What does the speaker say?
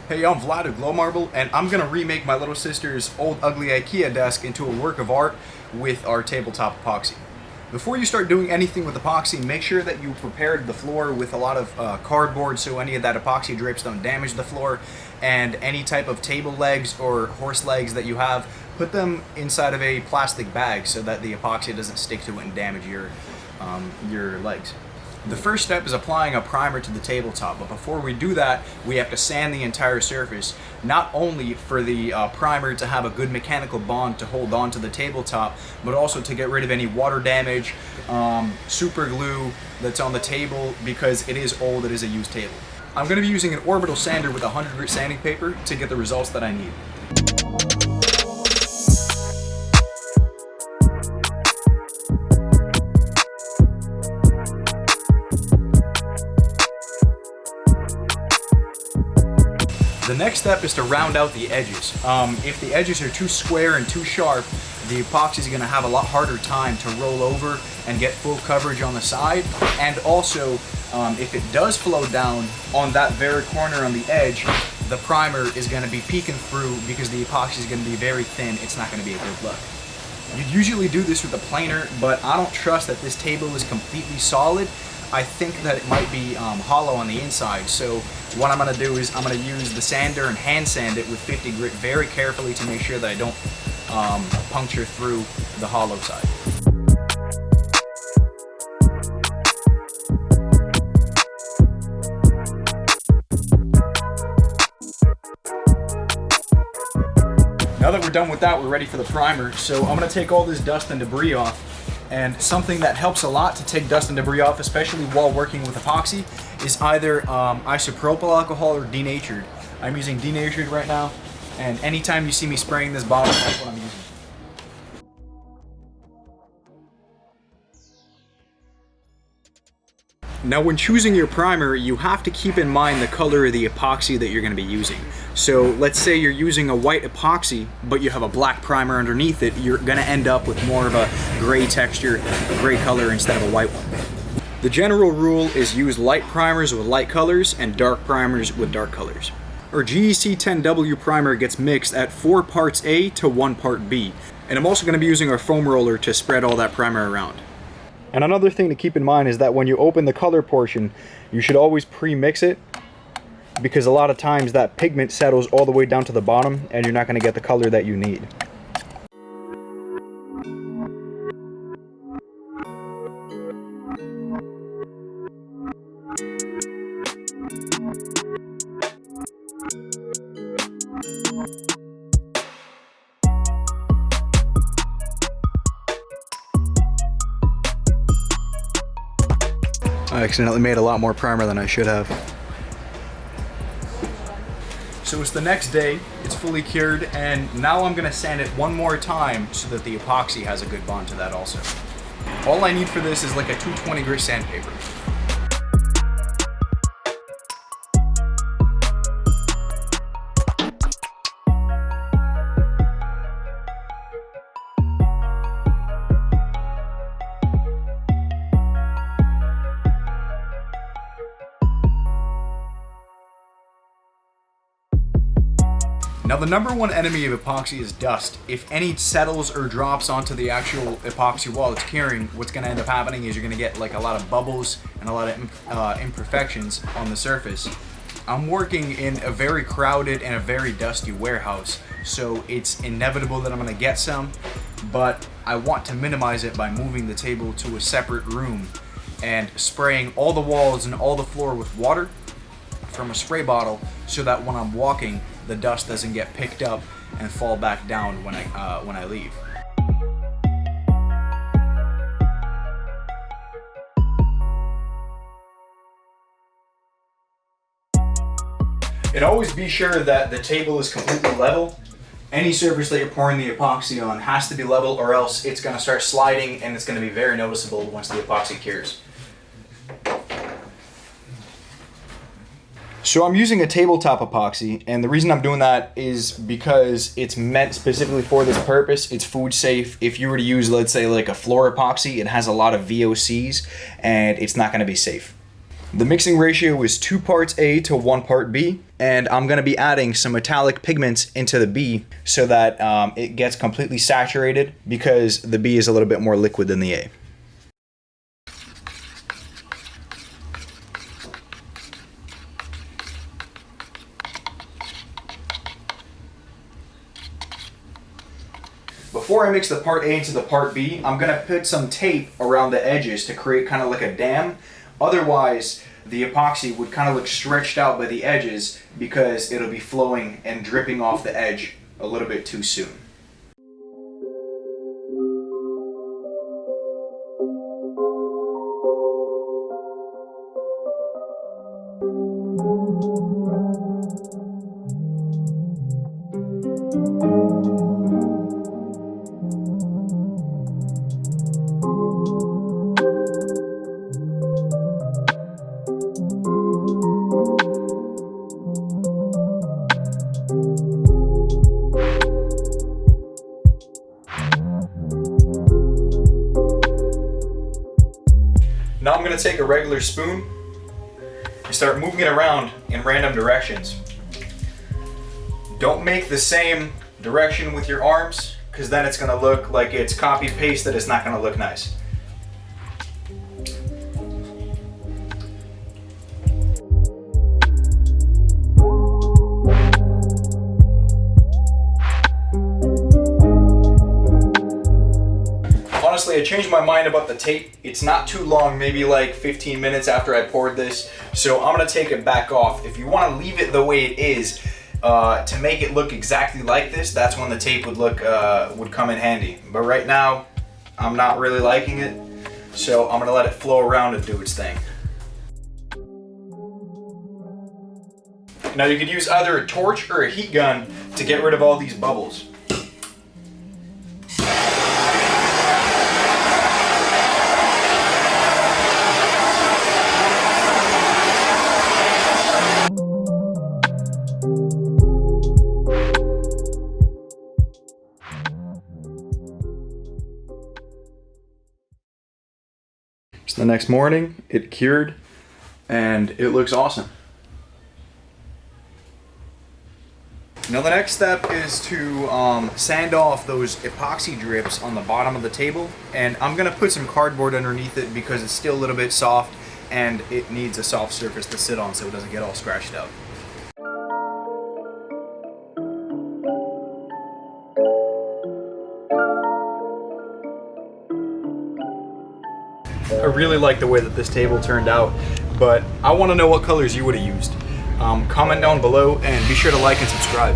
Hey, I'm Vlad of Glow Marble, and I'm gonna remake my little sister's old ugly IKEA desk into a work of art with our tabletop epoxy. Before you start doing anything with epoxy, make sure that you prepared the floor with a lot of cardboard so any of that epoxy drips don't damage the floor, and any type of table legs or horse legs that you have, put them inside of a plastic bag so that the epoxy doesn't stick to it and damage your legs. The first step is applying a primer to the tabletop, but before we do that, we have to sand the entire surface, not only for the primer to have a good mechanical bond to hold on to the tabletop, but also to get rid of any water damage, super glue that's on the table, because it is old, it is a used table. I'm going to be using an orbital sander with 100 grit sanding paper to get the results that I need. The next step is to round out the edges. If the edges are too square and too sharp, the epoxy is going to have a lot harder time to roll over and get full coverage on the side. And also, if it does flow down on that very corner on the edge, the primer is going to be peeking through because the epoxy is going to be very thin. It's not going to be a good look. You'd usually do this with a planer, but I don't trust that this table is completely solid. I think that it might be hollow on the inside, so what I'm going to do is I'm going to use the sander and hand sand it with 50 grit very carefully to make sure that I don't puncture through the hollow side. Now that we're done with that, we're ready for the primer. So I'm going to take all this dust and debris off. And something that helps a lot to take dust and debris off, especially while working with epoxy, is either isopropyl alcohol or denatured. I'm using denatured right now, and anytime you see me spraying this bottle, that's what I'm using. Now when choosing your primer, you have to keep in mind the color of the epoxy that you're going to be using. So let's say you're using a white epoxy, but you have a black primer underneath it, you're going to end up with more of a gray texture, gray color instead of a white one. The general rule is use light primers with light colors and dark primers with dark colors. Our GEC 10W primer gets mixed at 4 parts A to 1 part B. And I'm also going to be using our foam roller to spread all that primer around. And another thing to keep in mind is that when you open the color portion, you should always pre-mix it, because a lot of times that pigment settles all the way down to the bottom and you're not going to get the color that you need. I accidentally made a lot more primer than I should have. So it's the next day, it's fully cured, and now I'm going to sand it one more time so that the epoxy has a good bond to that also. All I need for this is like a 220 grit sandpaper. Now the number one enemy of epoxy is dust. If any settles or drops onto the actual epoxy while it's curing, what's going to end up happening is you're going to get like a lot of bubbles and a lot of imperfections on the surface. I'm working in a very crowded and a very dusty warehouse, so it's inevitable that I'm going to get some, but I want to minimize it by moving the table to a separate room and spraying all the walls and all the floor with water from a spray bottle so that when I'm walking, the dust doesn't get picked up and fall back down when I leave. And always be sure that the table is completely level. Any surface that you're pouring the epoxy on has to be level, or else it's going to start sliding and it's going to be very noticeable once the epoxy cures. So I'm using a tabletop epoxy, and the reason I'm doing that is because it's meant specifically for this purpose. It's food safe. If you were to use, let's say, like a floor epoxy, it has a lot of VOCs, and it's not going to be safe. The mixing ratio is 2 parts A to 1 part B, and I'm gonna be adding some metallic pigments into the B so that it gets completely saturated, because the B is a little bit more liquid than the A. Before I mix the part A into the part B, I'm gonna put some tape around the edges to create kind of like a dam. Otherwise, the epoxy would kind of look stretched out by the edges because it'll be flowing and dripping off the edge a little bit too soon. Now I'm going to take a regular spoon and start moving it around in random directions. Don't make the same direction with your arms, because then it's going to look like it's copy pasted. It's not going to look nice. Honestly, I changed my mind about the tape. It's not too long, maybe like 15 minutes after I poured this. So I'm gonna take it back off. If you wanna leave it the way it is, to make it look exactly like this, that's when the tape would come in handy. But right now, I'm not really liking it. So I'm gonna let it flow around and do its thing. Now you could use either a torch or a heat gun to get rid of all these bubbles. So the next morning, it cured, and it looks awesome. Now the next step is to sand off those epoxy drips on the bottom of the table, and I'm gonna put some cardboard underneath it because it's still a little bit soft and it needs a soft surface to sit on so it doesn't get all scratched out. I really like the way that this table turned out, but I want to know what colors you would have used. Comment down below and be sure to like and subscribe.